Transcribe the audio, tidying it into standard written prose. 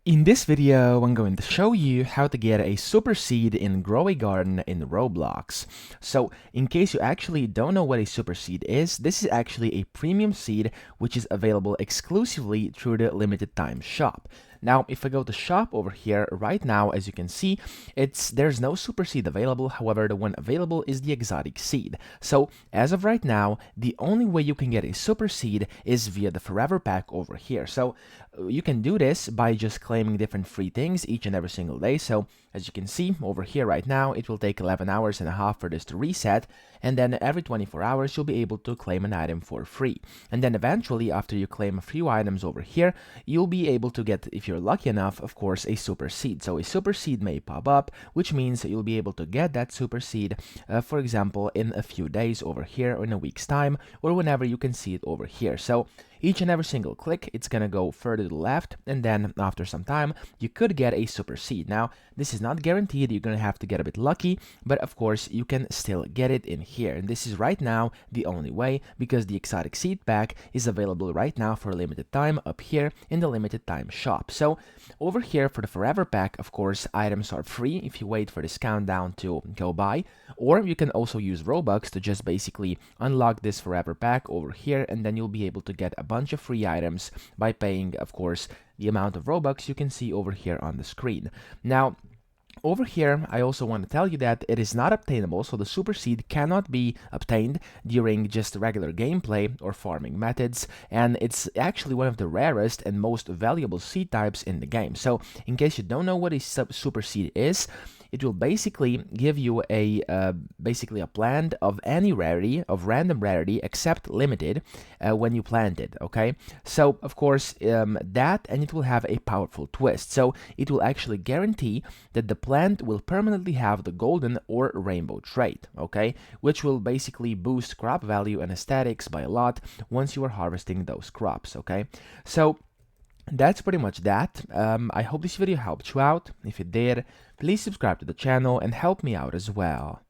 In this video, I'm going to show you how to get a super seed in Grow a Garden in Roblox. So, in case you actually don't know what a super seed is, this is actually a premium seed which is available exclusively through the limited time shop. Now, if I go to shop over here right now, as you can see, there's no super seed available. However, the one available is the exotic seed. So, as of right now, the only way you can get a super seed is via the forever pack over here. So, you can do this by just claiming different free things each and every single day. So, as you can see over here right now, it will take 11 hours and a half for this to reset, and then every 24 hours you'll be able to claim an item for free. And then eventually, after you claim a few items over here, you'll be able to get, if you're lucky enough, of course, a super seed. So a super seed may pop up, which means you'll be able to get that super seed, for example, in a few days over here, or in a week's time, or whenever you can see it over here. So each and every single click, it's gonna go further to the left, and then after some time, you could get a super seed. Now, this is not guaranteed, you're gonna have to get a bit lucky, but of course, you can still get it in here. And this is right now the only way, because the exotic seed pack is available right now for a limited time up here in the limited time shop. So over here for the forever pack, of course, items are free if you wait for this countdown to go by, or you can also use Robux to just basically unlock this forever pack over here, and then you'll be able to get a bunch of free items by paying, of course, the amount of Robux you can see over here on the screen. Now, over here, I also want to tell you that it is not obtainable, so the super seed cannot be obtained during just regular gameplay or farming methods, and it's actually one of the rarest and most valuable seed types in the game. So, in case you don't know what a super seed is, it will basically give you basically a plant of any rarity, of random rarity, except limited, when you plant it, okay? So, of course, that, and it will have a powerful twist. So, it will actually guarantee that the plant will permanently have the golden or rainbow trait, okay? Which will basically boost crop value and aesthetics by a lot once you are harvesting those crops, okay? So, that's pretty much that. I hope this video helped you out. If it did, please subscribe to the channel and help me out as well.